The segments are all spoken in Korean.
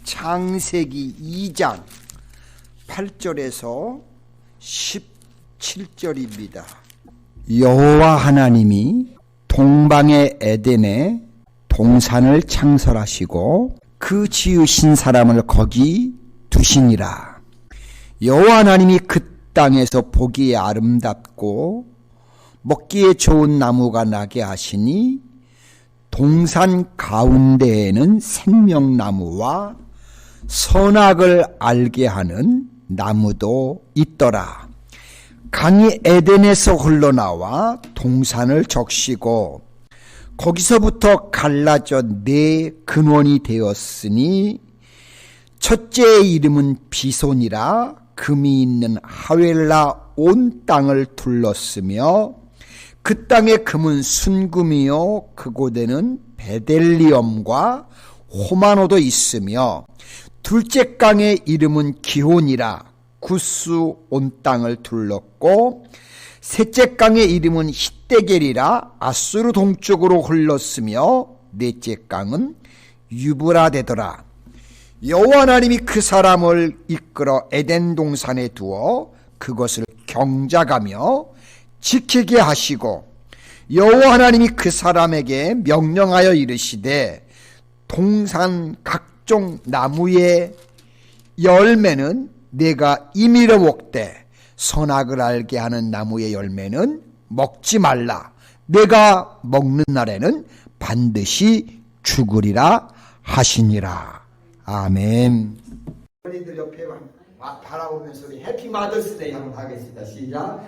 창세기 2장 8절에서 17절입니다. 여호와 하나님이 동방의 에덴에 동산을 창설하시고 그 지으신 사람을 거기 두시니라. 여호와 하나님이 그 땅에서 보기에 아름답고 먹기에 좋은 나무가 나게 하시니 동산 가운데에는 생명나무와 선악을 알게 하는 나무도 있더라. 강이 에덴에서 흘러나와 동산을 적시고 거기서부터 갈라져 네 근원이 되었으니 첫째의 이름은 비손이라. 금이 있는 하웰라 온 땅을 둘렀으며 그 땅의 금은 순금이요 그곳에는 베델리엄과 호마노도 있으며 둘째 강의 이름은 기혼이라. 구스 온 땅을 둘렀고 셋째 강의 이름은 히데겔이라. 아수르 동쪽으로 흘렀으며 넷째 강은 유브라 되더라. 여호와 하나님이 그 사람을 이끌어 에덴 동산에 두어 그것을 경작하며 지키게 하시고 여호와 하나님이 그 사람에게 명령하여 이르시되 동산 각종 나무의 열매는 내가 임의로 먹되 선악을 알게 하는 나무의 열매는 먹지 말라. 내가 먹는 날에는 반드시 죽으리라 하시니라. 아멘. 어린이들 옆에 바라보면서 우리 해피 마더스데이 한번 하겠습니다. 시작.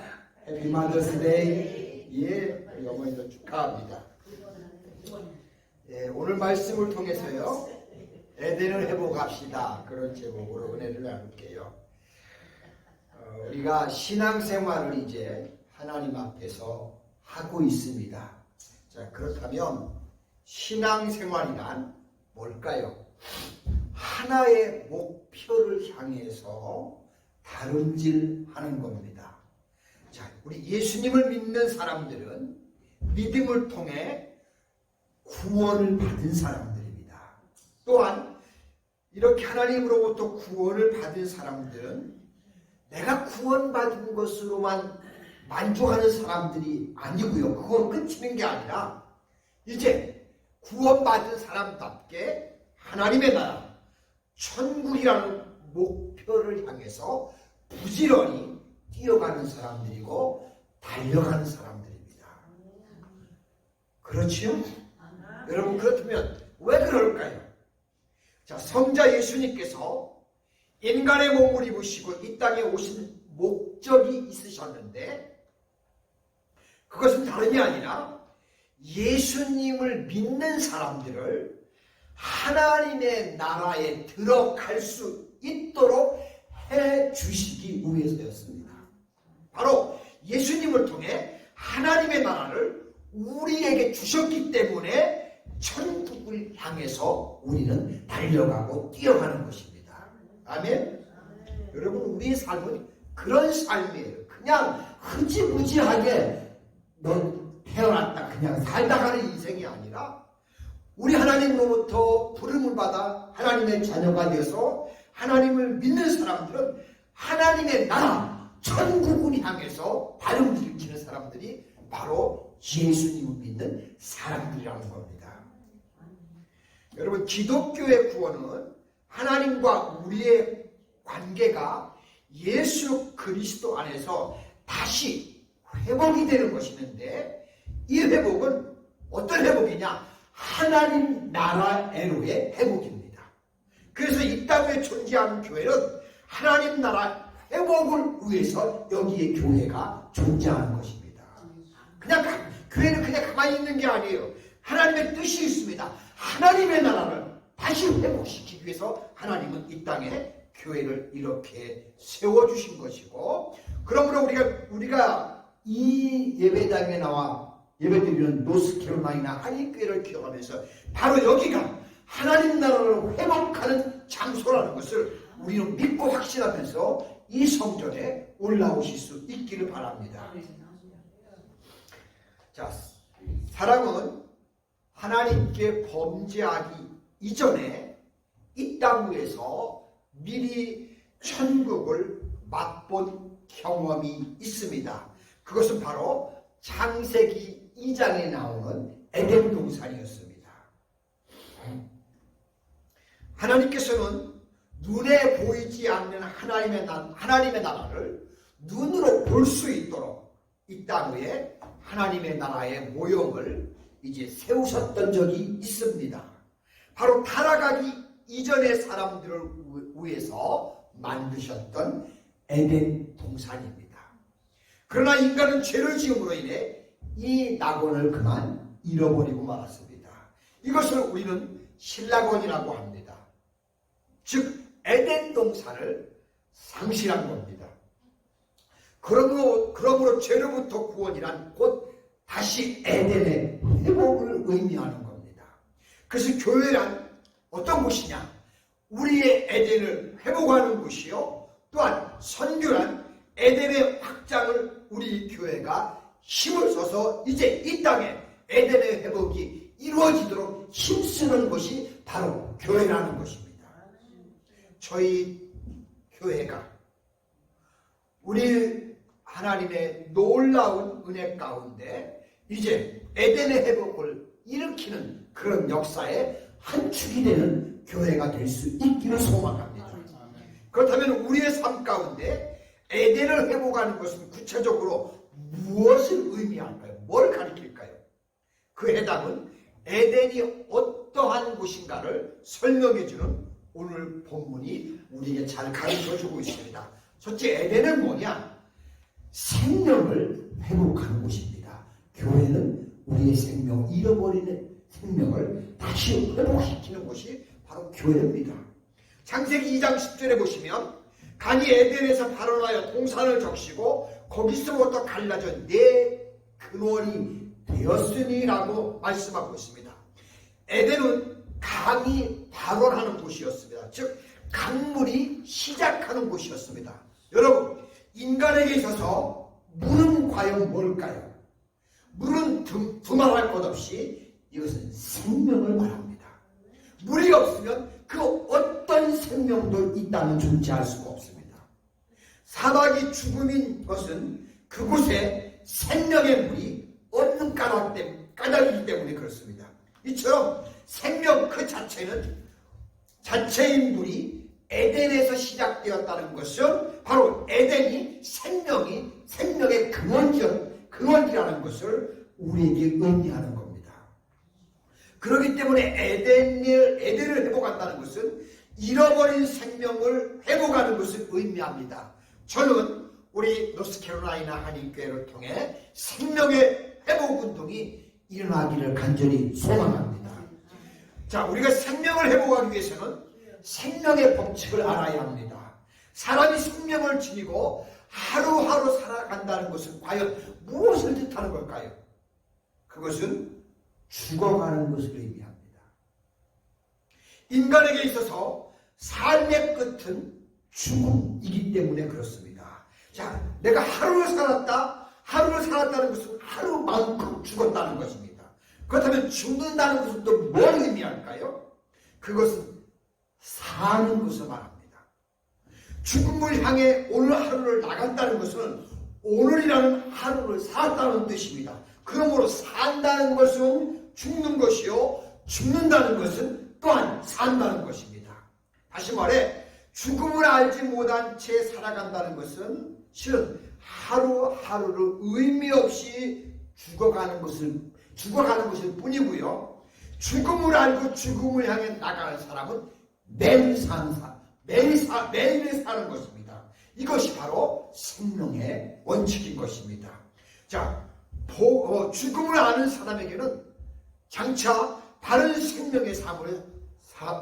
해피 마더스데이. 예, 우리 어머니도 축하합니다. 예, 오늘 말씀을 통해서요 에덴을 회복합시다, 그런 제목으로 은혜를 나눌게요. 우리가 신앙생활을 이제 하나님 앞에서 하고 있습니다. 자, 그렇다면 신앙생활이란 뭘까요? 하나의 목표를 향해서 다름질하는 겁니다. 자, 우리 예수님을 믿는 사람들은 믿음을 통해 구원을 받은 사람들입니다. 또한 이렇게 하나님으로부터 구원을 받은 사람들은 내가 구원받은 것으로만 만족하는 사람들이 아니고요, 그건 끝이는 게 아니라 이제 구원받은 사람답게 하나님의 나라, 천국이라는 목표를 향해서 부지런히 뛰어가는 사람들이고 달려가는 사람들입니다. 그렇지요? 여러분, 그렇다면 왜 그럴까요? 자, 성자 예수님께서 인간의 몸을 입으시고 이 땅에 오신 목적이 있으셨는데 그것은 다름이 아니라 예수님을 믿는 사람들을 하나님의 나라에 들어갈 수 있도록 해 주시기 위해서였습니다. 바로 예수님을 통해 하나님의 나라를 우리에게 주셨기 때문에 천국을 향해서 우리는 달려가고 뛰어가는 것입니다. 아멘? 여러분, 우리의 삶은 그런 삶이에요. 그냥 흐지부지하게 태어났다 그냥 살다 가는 인생이 아니라 우리 하나님으로부터 부름을 받아 하나님의 자녀가 되어서 하나님을 믿는 사람들은 하나님의 나라, 천국을 향해서 다름질치는 사람들이 바로 예수님을 믿는 사람들이라는 겁니다. 여러분, 기독교의 구원은 하나님과 우리의 관계가 예수 그리스도 안에서 다시 회복이 되는 것이는데 이 회복은 어떤 회복이냐? 하나님 나라에로의 회복입니다. 그래서 이 땅에 존재하는 교회는 하나님 나라 회복을 위해서 여기에 교회가 존재하는 것입니다. 교회는 그냥 가만히 있는 게 아니에요. 하나님의 뜻이 있습니다. 하나님의 나라를 다시 회복시키기 위해서 하나님은 이 땅에 교회를 이렇게 세워주신 것이고, 그러므로 우리가 이 예배당에 나와 예배드리는 노스캐롤라이나 한인교회를 기억하면서 바로 여기가 하나님 나라를 회복하는 장소라는 것을 우리는 믿고 확신하면서 이 성전에 올라오실 수 있기를 바랍니다. 자, 사람은 하나님께 범죄하기 이전에 이 땅 위에서 미리 천국을 맛본 경험이 있습니다. 그것은 바로 창세기 2장에 나오는 에덴 동산이었습니다. 하나님께서는 눈에 보이지 않는 하나님의 나라를 눈으로 볼 수 있도록 이 땅 위에 하나님의 나라의 모형을 이제 세우셨던 적이 있습니다. 바로 타락하기 이전의 사람들을 위해서 만드셨던 에덴 동산입니다. 그러나 인간은 죄를 지음으로 인해 이 낙원을 그만 잃어버리고 말았습니다. 이것을 우리는 신락원이라고 합니다. 즉 에덴 동산을 상실한 겁니다. 그러므로 죄로부터 구원이란 곧 다시 에덴의 회복을 의미하는 겁니다. 그래서 교회란 어떤 곳이냐? 우리의 에덴을 회복하는 곳이요, 또한 선교란 에덴의 확장을 우리 교회가 힘을 써서 이제 이 땅에 에덴의 회복이 이루어지도록 힘쓰는 것이 바로 교회라는 것입니다. 저희 교회가 우리 하나님의 놀라운 은혜 가운데 이제 에덴의 회복을 일으키는 그런 역사의 한 축이 되는 교회가 될 수 있기를 소망합니다. 그렇다면 우리의 삶 가운데 에덴을 회복하는 것은 구체적으로 무엇을 의미할까요? 뭘 가리킬까요? 그 해답은 에덴이 어떠한 곳인가를 설명해주는 오늘 본문이 우리에게 잘 가르쳐주고 있습니다. 첫째, 에덴은 뭐냐? 생명을 회복하는 곳입니다. 교회는 우리의 생명, 잃어버리는 생명을 다시 회복시키는 곳이 바로 교회입니다. 창세기 2장 10절에 보시면 간이 에덴에서 발원하여 동산을 적시고 거기서부터 갈라져 네 근원이 되었으니라고 말씀하고 있습니다. 에덴은 강이 발원하는 곳이었습니다. 즉 강물이 시작하는 곳이었습니다. 여러분, 인간에게 있어서 물은 과연 뭘까요? 물은 두말할 것 없이 이것은 생명을 말합니다. 물이 없으면 그 어떤 생명도 이 땅은 존재할 수가 없습니다. 사막이 죽음인 것은 그곳에 생명의 물이 없는 까닭이기 때문에 그렇습니다. 이처럼 생명 그 자체인 물이 에덴에서 시작되었다는 것은 바로 에덴이 생명의 근원이라는 것을 우리에게 의미하는 겁니다. 그렇기 때문에 에덴을 회복한다는 것은 잃어버린 생명을 회복하는 것을 의미합니다. 저는 우리 노스캐롤라이나 한인교회를 통해 생명의 회복운동이 일어나기를 간절히 소망합니다. 자, 우리가 생명을 회복하기 위해서는 생명의 법칙을 알아야 합니다. 사람이 생명을 지니고 하루하루 살아간다는 것은 과연 무엇을 뜻하는 걸까요? 그것은 죽어가는 것을 의미합니다. 인간에게 있어서 삶의 끝은 죽음이기 때문에 그렇습니다. 자, 내가 하루를 살았다는 것은 하루만큼 죽었다는 것입니다. 그렇다면 죽는다는 것은 또 뭘 의미할까요? 그것은 사는 것을 말합니다. 죽음을 향해 오늘 하루를 나간다는 것은 오늘이라는 하루를 살았다는 뜻입니다. 그러므로 산다는 것은 죽는 것이요, 죽는다는 것은 또한 산다는 것입니다. 다시 말해 죽음을 알지 못한 채 살아간다는 것은 실은 하루하루를 의미 없이 죽어가는 것일 뿐이고요. 죽음을 알고 죽음을 향해 나가는 사람은 매일 사는 것입니다. 이것이 바로 생명의 원칙인 것입니다. 자, 죽음을 아는 사람에게는 장차 바른 생명의 삶을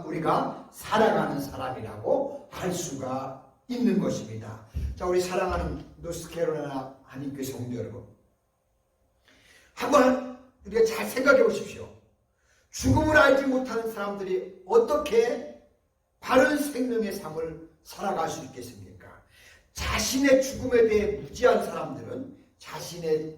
우리가 살아가는 사람이라고 할 수가 있는 것입니다. 자, 우리 사랑하는 노스캐롤라이나 한인교회 성도 여러분, 한번 우리가 잘 생각해 보십시오. 죽음을 알지 못하는 사람들이 어떻게 바른 생명의 삶을 살아갈 수 있겠습니까? 자신의 죽음에 대해 무지한 사람들은 자신의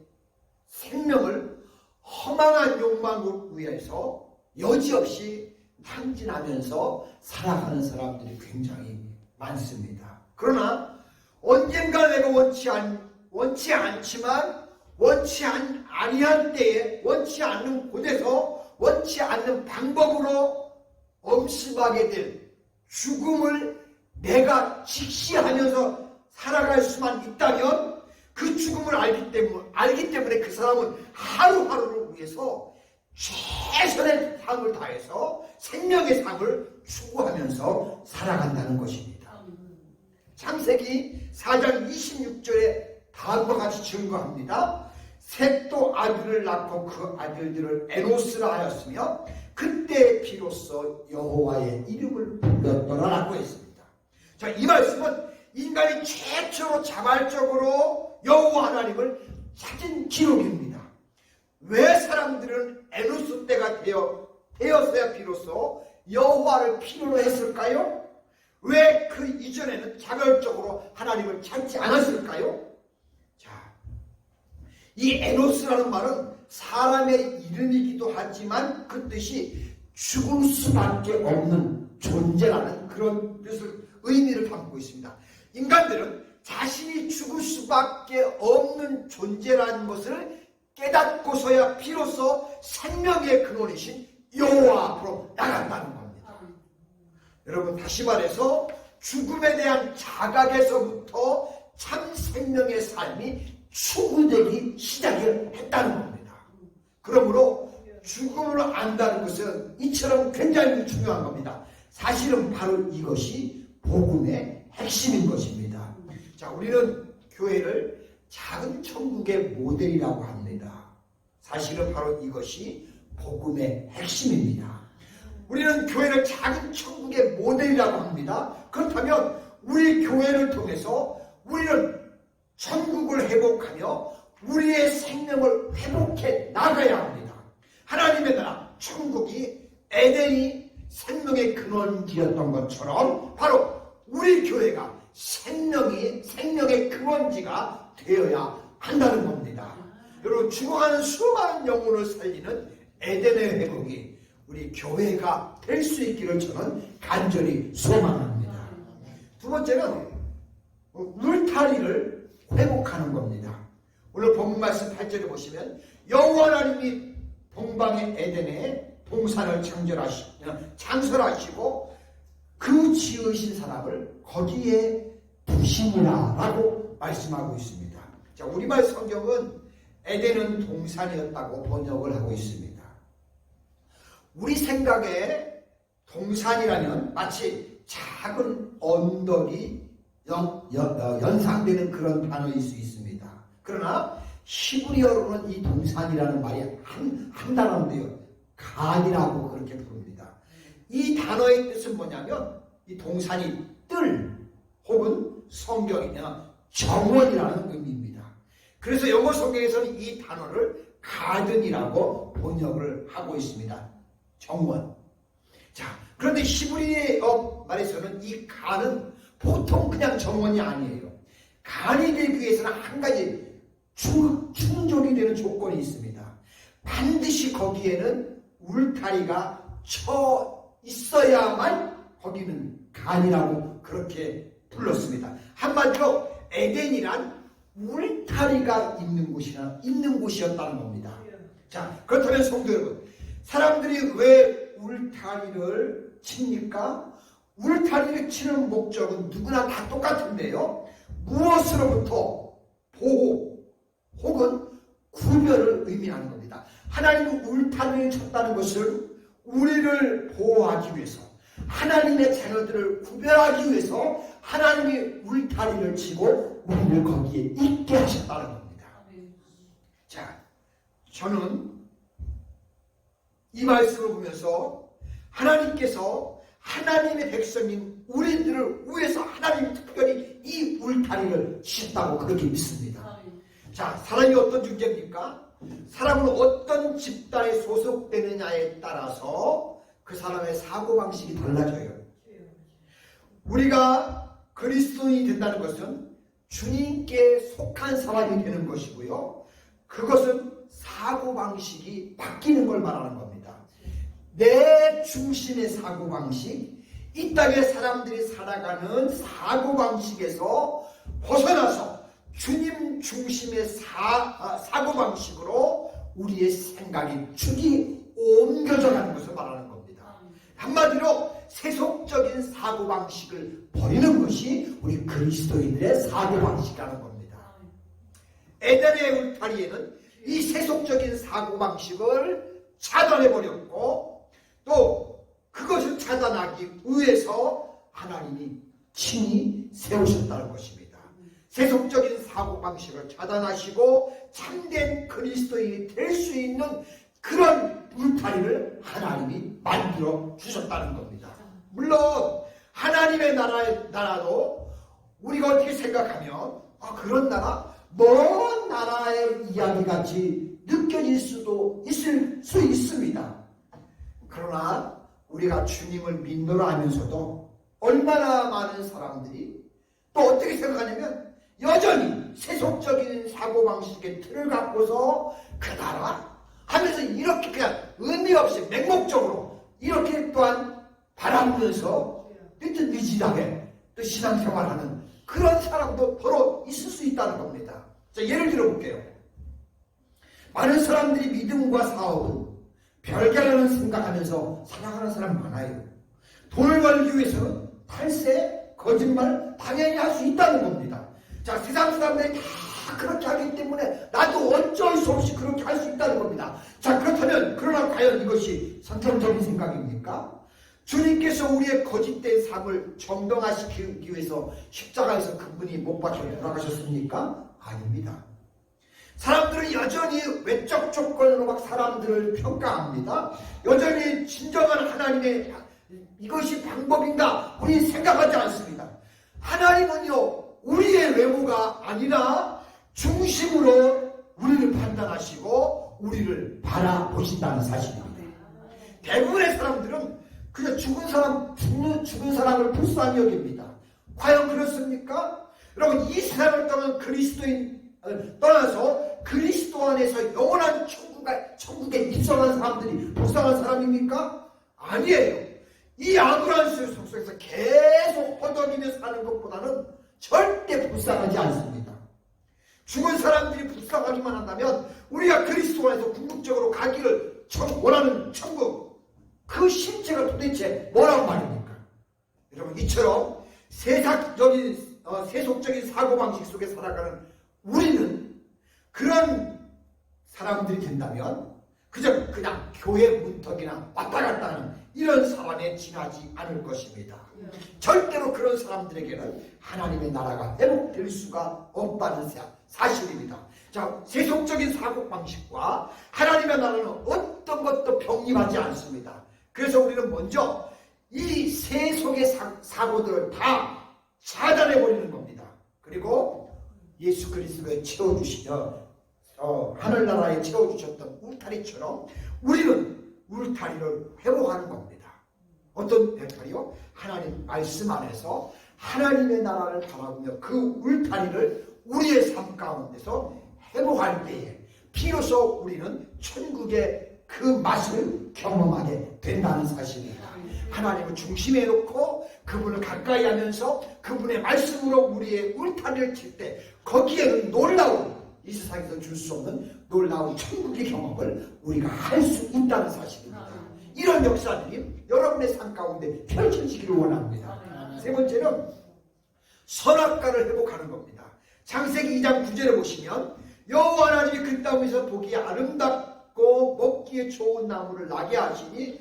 생명을 허망한 욕망을 위해서 여지없이 탕진하면서 살아가는 사람들이 굉장히 많습니다. 그러나 언젠가 내가 원치 않지만 아니한 때에 원치 않는 곳에서 원치 않는 방법으로 엄습하게 될 죽음을 내가 직시하면서 살아갈 수만 있다면 그 죽음을 알기 때문에 그 사람은 하루하루를 위해서 최선의 삶을 다해서 생명의 삶을 추구하면서 살아간다는 것입니다. 창세기 4장 26절에 다음과 같이 증거합니다. 셋도 아들을 낳고 그 아들들을 에노스라 하였으며 그때 비로소 여호와의 이름을 불렀더라라고 했습니다. 자, 이 말씀은 인간이 최초로 자발적으로 여호와 하나님을 찾은 기록입니다. 왜 사람들은 에노스 때가 되었어야 비로소 여호와를 필요로 했을까요? 왜 그 이전에는 자발적으로 하나님을 찾지 않았을까요? 자, 이 에노스라는 말은 사람의 이름이기도 하지만 그 뜻이 죽을 수밖에 없는 존재라는 그런 의미를 담고 있습니다. 인간들은 자신이 죽을 수밖에 없는 존재라는 것을 깨닫고서야 비로소 생명의 근원이신 여호와 앞으로 나간다는 겁니다. 여러분, 다시 말해서 죽음에 대한 자각에서부터 참 생명의 삶이 추구되기 시작을 했다는 겁니다. 그러므로 죽음을 안다는 것은 이처럼 굉장히 중요한 겁니다. 사실은 바로 이것이 복음의 핵심인 것입니다. 자, 우리는 교회를 작은 천국의 모델이라고 합니다. 사실은 바로 이것이 복음의 핵심입니다. 우리는 교회를 작은 천국의 모델이라고 합니다. 그렇다면 우리 교회를 통해서 우리는 천국을 회복하며 우리의 생명을 회복해 나가야 합니다. 하나님의 나라 천국이 에덴이 생명의 근원지였던 것처럼 바로 우리 교회가 생명의 근원지가 되어야 한다는 겁니다. 여러분, 죽어가는 수많은 영혼을 살리는 에덴의 회복이 우리 교회가 될 수 있기를 저는 간절히 소망합니다. 두 번째는 울타리를 회복하는 겁니다. 오늘 본문 말씀 8절에 보시면 여호와 하나님이 동방의 에덴에 동산을 창설하시고 그 지으신 사람을 거기에 두시니라 라고 말씀하고 있습니다. 자, 우리말 성경은 에덴은 동산이었다고 번역을 하고 있습니다. 우리 생각에 동산이라면 마치 작은 언덕이 연상되는 그런 단어일 수 있습니다. 그러나 히브리어로는 이 동산이라는 말이 한 단어인데요, 간이라고 그렇게 부릅니다. 이 단어의 뜻은 뭐냐면 이 동산이 뜰 혹은 성경이나 정원이라는 의미입니다. 그래서 영어 성경에서는 이 단어를 가든이라고 번역을 하고 있습니다. 정원. 자, 그런데 히브리어 말에서는 이 간은 보통 그냥 정원이 아니에요. 간이 되기 위해서는 한 가지 충족이 되는 조건이 있습니다. 반드시 거기에는 울타리가 쳐 있어야만 거기는 간이라고 그렇게 불렀습니다. 한마디로 에덴이란 울타리가 있는 곳이었다는 겁니다. 자, 그렇다면 성도 여러분, 사람들이 왜 울타리를 칩니까? 울타리를 치는 목적은 누구나 다 똑같은데요, 무엇으로부터 보호 혹은 구별을 의미하는 겁니다. 하나님은 울타리를 쳤다는 것을 우리를 보호하기 위해서, 하나님의 자녀들을 구별하기 위해서 하나님이 울타리를 치고 우리를 거기에 있게 하셨다는 겁니다. 자, 저는 이 말씀을 보면서 하나님께서 하나님의 백성인 우리들을 위해서 하나님이 특별히 이 울타리를 치셨다고 그렇게 믿습니다. 자, 사람이 어떤 존재입니까? 사람은 어떤 집단에 소속되느냐에 따라서 그 사람의 사고방식이 달라져요. 우리가 그리스도인이 된다는 것은 주님께 속한 사람이 되는 것이고요, 그것은 사고방식이 바뀌는 걸 말하는 겁니다. 내 중심의 사고방식, 이 땅의 사람들이 살아가는 사고방식에서 벗어나서 주님 중심의 사고방식으로 우리의 생각이 축이 옮겨져 가는 것을 말하는 겁니다. 한마디로 세속적인 사고방식을 버리는 것이 우리 그리스도인들의 사고방식이라는 겁니다. 에덴의 울타리에는 이 세속적인 사고방식을 차단해버렸고, 또 그것을 차단하기 위해서 하나님이 친히 세우셨다는 것입니다. 세속적인 사고방식을 차단하시고 참된 그리스도인이 될 수 있는 그런 울타리를 하나님이 만들어 주셨다는 겁니다. 물론 하나님의 나라도 우리가 어떻게 생각하면 그런 나라? 먼 나라의 이야기같이 느껴질 수도 있을 수 있습니다. 그러나 우리가 주님을 믿노라 하면서도 얼마나 많은 사람들이 또 어떻게 생각하냐면 여전히 세속적인 사고방식의 틀을 갖고서 그 나라 하면서 이렇게 그냥 의미 없이 맹목적으로 이렇게 또한 바라보면서 느지하게 또 신앙생활하는 그런 사람도 더러 있을 수 있다는 겁니다. 자, 예를 들어볼게요. 많은 사람들이 믿음과 사업은 별개라는 생각하면서 살아가는 사람 많아요. 돈을 벌기 위해서는 탈세, 거짓말 당연히 할 수 있다는 겁니다. 자, 세상 사람들이 다 그렇게 하기 때문에 나도 어쩔 수 없이 그렇게 할 수 있다는 겁니다. 자, 그렇다면 그러나 과연 이것이 선천적인 생각입니까? 주님께서 우리의 거짓된 삶을 정당화시키기 위해서 십자가에서 그분이 못 박혀 돌아가셨습니까? 아닙니다. 사람들은 여전히 외적 조건으로 막 사람들을 평가합니다. 여전히 진정한 하나님의 이것이 방법인가 우리 생각하지 않습니다. 하나님은요 우리의 외모가 아니라 중심으로 우리를 판단하시고 우리를 바라보신다는 사실입니다. 대부분의 사람들은 그냥 죽은 사람을 불쌍히 여깁니다. 과연 그렇습니까? 여러분, 이 세상을 떠난 떠나서 그리스도 안에서 영원한 천국에 입성한 사람들이 불쌍한 사람입니까? 아니에요. 이 암울한 세상 속에서 계속 허덕이며 사는 것보다는 절대 불쌍하지 않습니다. 죽은 사람들이 불쌍하기만 한다면 우리가 그리스도 안에서 궁극적으로 가기를 원하는 천국, 그 실체가 도대체 뭐란 말입니까? 여러분, 이처럼 세속적인 사고방식 속에 살아가는 우리는 그런 사람들이 된다면 그냥 교회 문턱이나 왔다 갔다 하는 이런 사람에 지나지 않을 것입니다. 절대로 그런 사람들에게는 하나님의 나라가 회복될 수가 없다는 사실입니다. 자, 세속적인 사고방식과 하나님의 나라는 어떤 것도 병립하지 않습니다. 그래서 우리는 먼저 이 세속의 사고들을 다 차단해버리는 겁니다. 그리고 예수 그리스도에 하늘나라에 채워주셨던 울타리처럼 우리는 울타리를 회복하는 겁니다. 어떤 울타리요? 하나님 말씀 안에서 하나님의 나라를 바라보며 그 울타리를 우리의 삶 가운데서 회복할 때에 비로소 우리는 천국의 그 맛을 경험하게 된다는 사실입니다. 하나님을 중심에 놓고 그분을 가까이 하면서 그분의 말씀으로 우리의 울타리를 칠 때 거기에는 놀라운, 이 세상에서 줄 수 없는 놀라운 천국의 경험을 우리가 할 수 있다는 사실입니다. 이런 역사들이 여러분의 삶 가운데 펼쳐지기를 원합니다. 세 번째는 선악과를 회복하는 겁니다. 창세기 2장 9절에 보시면 여호와 하나님이 그 땅에서 보기에 아름답고 먹기에 좋은 나무를 나게 하시니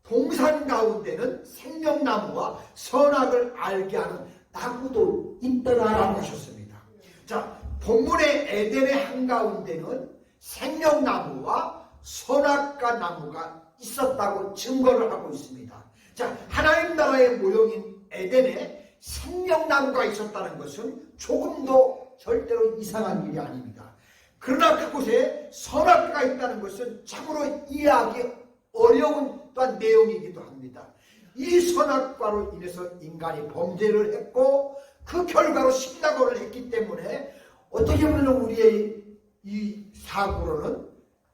동산 가운데는 생명나무와 선악을 알게 하는 나무도 있더라라고 하셨습니다. 자, 본문의 에덴의 한가운데는 생명나무와 선악과 나무가 있었다고 증거를 하고 있습니다. 자, 하나님 나라의 모형인 에덴에 생명나무가 있었다는 것은 조금도 절대로 이상한 일이 아닙니다. 그러나 그곳에 선악과가 있다는 것은 참으로 이해하기 어려운 또한 내용이기도 합니다. 이 선악과로 인해서 인간이 범죄를 했고 그 결과로 십자가를 했기 때문에 어떻게 보면 우리의 이 사고로는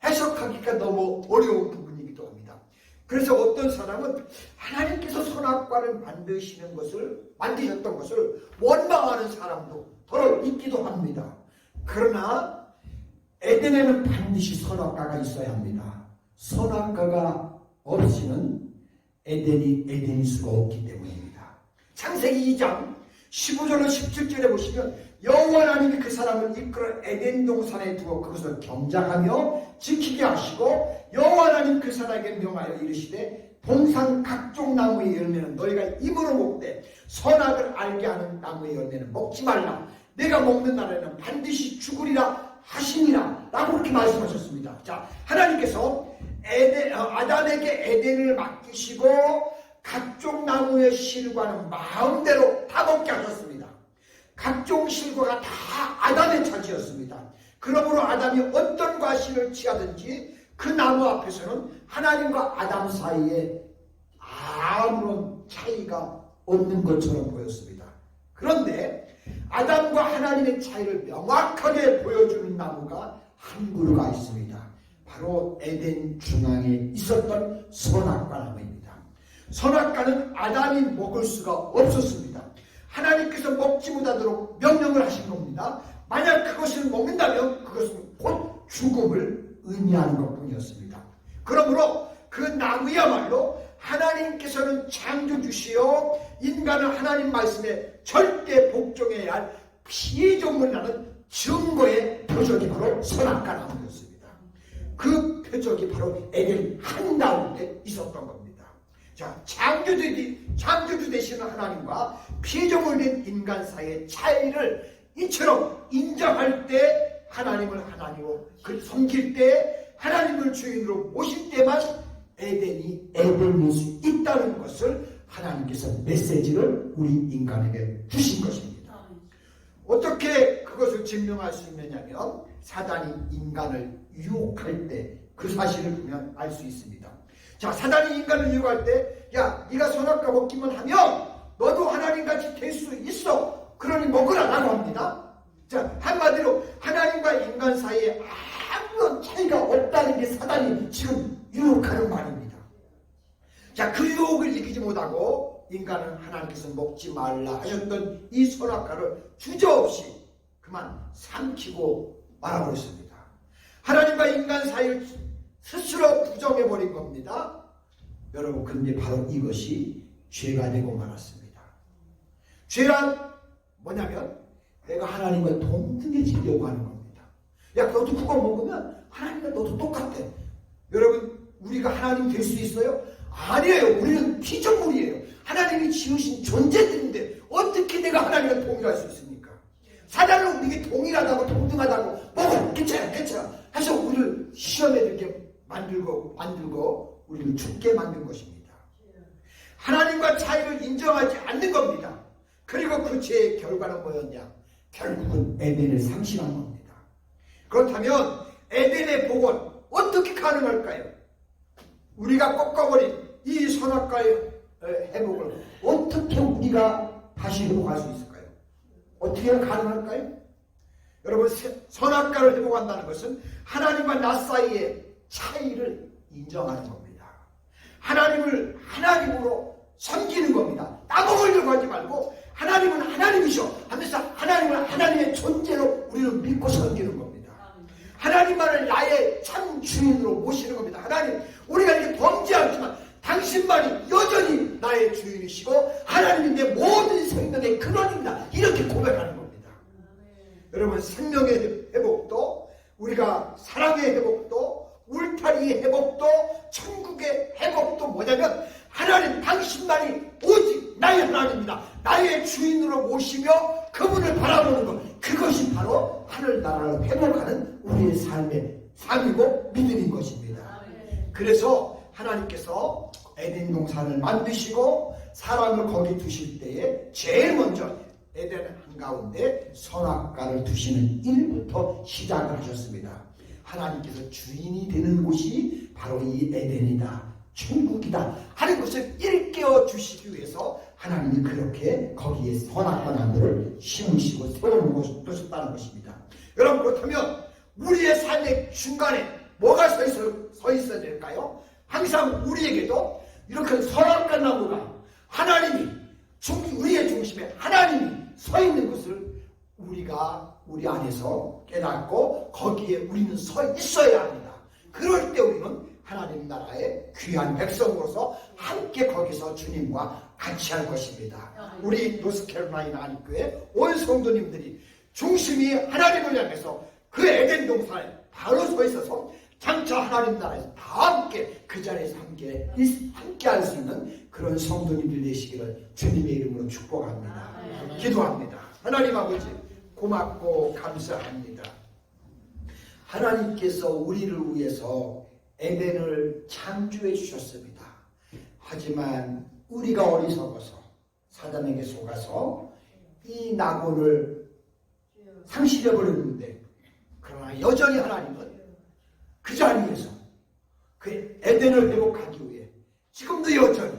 해석하기가 너무 어려운 부분이기도 합니다. 그래서 어떤 사람은 하나님께서 선악과를 만드셨던 것을 원망하는 사람도 더러 있기도 합니다. 그러나 에덴에는 반드시 선악과가 있어야 합니다. 선악과가 없이는 에덴일 수가 없기 때문입니다. 창세기 2장 15절로 17절에 보시면 여호와 하나님이 그 사람을 이끌어 에덴 동산에 두어 그것을 경작하며 지키게 하시고 여호와 하나님 그 사람에게 명하여 이르시되 동산 각종 나무의 열매는 너희가 입으로 먹되 선악을 알게 하는 나무의 열매는 먹지 말라. 내가 먹는 날에는 반드시 죽으리라 하시니라 라고 그렇게 말씀하셨습니다. 자, 하나님께서 아담에게 에덴을 맡기시고 각종 나무의 실과는 마음대로 다 먹게 하셨습니다. 각종 실과가 다 아담의 차지였습니다. 그러므로 아담이 어떤 과실을 취하든지 그 나무 앞에서는 하나님과 아담 사이에 아무런 차이가 없는 것처럼 보였습니다. 그런데 아담과 하나님의 차이를 명확하게 보여주는 나무가 한 그루가 있습니다. 바로 에덴 중앙에 있었던 선악과 나무입니다. 선악과는 아담이 먹을 수가 없었습니다. 하나님께서 먹지 못하도록 명령을 하신 겁니다. 만약 그것을 먹는다면 그것은 곧 죽음을 의미하는 것뿐이었습니다. 그러므로 그 나무야말로 하나님께서는 창조주시오 인간은 하나님 말씀에 절대 복종해야 할 피조물이라는 증거의 표적이 바로 선악과 나무였습니다. 그 표적이 바로 에덴 한가운데 있었던 겁니다. 자, 창조주 되시는 하나님과 피조물인 인간 사이의 차이를 이처럼 인정할 때 하나님을 하나님으로 섬길 때 하나님을 주인으로 모실 때만 에덴이 에덴일 수 있다는 것을 하나님께서 메시지를 우리 인간에게 주신 것입니다. 어떻게 그것을 증명할 수 있느냐면 사단이 인간을 유혹할 때 그 사실을 보면 알 수 있습니다. 자, 사단이 인간을 유혹할 때 야, 네가 선악과 먹기만 하면 너도 하나님같이 될 수 있어. 그러니 먹으라 라고 합니다. 자, 한마디로 하나님과 인간 사이에 아무런 차이가 없다는 게 사단이 지금 유혹하는 말입니다. 자, 그 유혹을 이기지 못하고 인간은 하나님께서 먹지 말라 하셨던 이 선악과를 주저없이 그만 삼키고 말아버렸습니다. 하나님과 인간 사이를 스스로 부정해버린 겁니다. 여러분, 근데 바로 이것이 죄가 되고 말았습니다. 죄란 뭐냐면 내가 하나님과 동등해지려고 하는 겁니다. 야, 너도 그거 먹으면 하나님과 너도 똑같아. 여러분, 우리가 하나님 될 수 있어요? 아니에요. 우리는 피조물이에요. 하나님이 지으신 존재들인데 어떻게 내가 하나님과 동일할 수 있습니까? 사단은 우리에게 동일하다고 동등하다고 먹어 괜찮아 해서 우리를 시험에 들게 만들고 우리를 죽게 만든 것입니다. 하나님과 차이를 인정하지 않는 겁니다. 그리고 그 죄의 결과는 뭐였냐? 결국은 에덴을 상실한 겁니다. 그렇다면 에덴의 복원 어떻게 가능할까요? 우리가 꺾어버린 이 선악과의 회복을 어떻게 우리가 다시 회복할 수 있을까요? 어떻게 가능할까요? 여러분, 선악과를 회복한다는 것은 하나님과 나 사이의 차이를 인정하는 겁니다. 하나님을 하나님으로 섬기는 겁니다. 따먹으려고 하지 말고 하나님은 하나님이셔 하면서 하나님을 하나님의 존재로 우리는 믿고 섬기는 겁니다. 하나님만을 나의 참 주인으로 모시는 겁니다. 하나님, 우리가 이렇게 범죄하지만 당신만이 여전히 나의 주인이시고 하나님이 내 모든 생명의 근원입니다. 이렇게 고백하는 겁니다. 여러분, 생명의 회복도, 우리가 사랑의 회복도, 울타리의 회복도, 천국의 회복도 뭐냐면 하나님 당신만이 오직 나의 하나님입니다. 나의 주인으로 모시며 그분을 바라보는 것, 그것이 바로 하늘나라를 회복하는 우리의 삶이고 믿음인 것입니다. 그래서 하나님께서 에덴 동산을 만드시고 사람을 거기 두실 때에 제일 먼저 에덴 한가운데 선악과를 두시는 일부터 시작을 하셨습니다. 하나님께서 주인이 되는 곳이 바로 이 에덴이다, 천국이다 하는 것을 일깨워 주시기 위해서 하나님이 그렇게 거기에 선악과 나무를 심으시고 세워놓으셨다는 것입니다. 여러분, 그렇다면 우리의 삶의 중간에 뭐가 서 있어야 될까요? 항상 우리에게도 이렇게 선악과 나무가 하나님이 우리의 중심에 하나님이 서 있는 것을 우리가 우리 안에서 깨닫고 거기에 우리는 서 있어야 합니다. 그럴 때 우리는 하나님 나라의 귀한 백성으로서 함께 거기서 주님과 같이 할 것입니다. 우리 노스캐롤라이나 한인교회 온 성도님들이 중심이 하나님을 향해서 그 에덴 동산에 바로 서 있어서 장차 하나님 나라에서 다 함께 그 자리에서 함께 할 수 있는 그런 성도님들 되시기를 주님의 이름으로 축복합니다. 기도합니다. 하나님 아버지 고맙고 감사합니다. 하나님께서 우리를 위해서 에덴을 창조해 주셨습니다. 하지만 우리가 어리석어서 사단에게 속아서 이 낙원을 상실해 버렸는데, 그러나 여전히 하나님은 그 자리에서 그 에덴을 회복하기 위해 지금도 여전히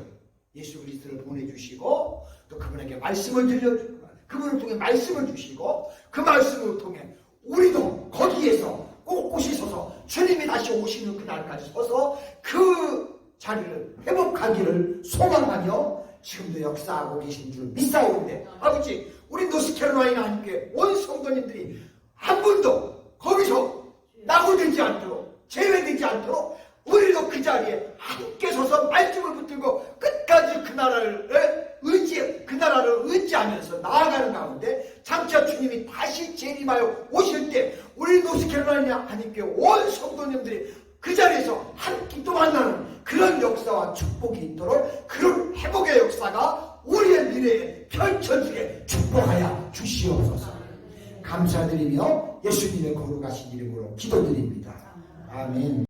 예수 그리스도를 보내주시고 또 그분에게 말씀을 들려주고 그분을 통해 말씀을 주시고 그 말씀을 통해 우리도 거기에서 꼿꼿이 서서 주님이 다시 오시는 그날까지 서서 그 자리를 회복하기를 소망하며 지금도 역사하고 계신 줄 믿사오는데, 아버지 우리 노스캐롤라이나 함께 온 성도님들이 한 분도 거기서 낙오되지 않도록 제외되지 않도록 우리도 그 자리에 함께 서서 말씀을 붙들고 끝까지 그 나라를 의지하면서 나아가는 가운데 장차 주님이 다시 재림하여 오실 때 우리 노스캐롤라이나 하나님께 온 성도님들이 그 자리에서 함께 또 만나는 그런 역사와 축복이 있도록 그런 회복의 역사가 우리의 미래에 펼쳐지게 축복하여 주시옵소서. 감사드리며 예수님의 거룩하신 이름으로 기도드립니다. 아멘.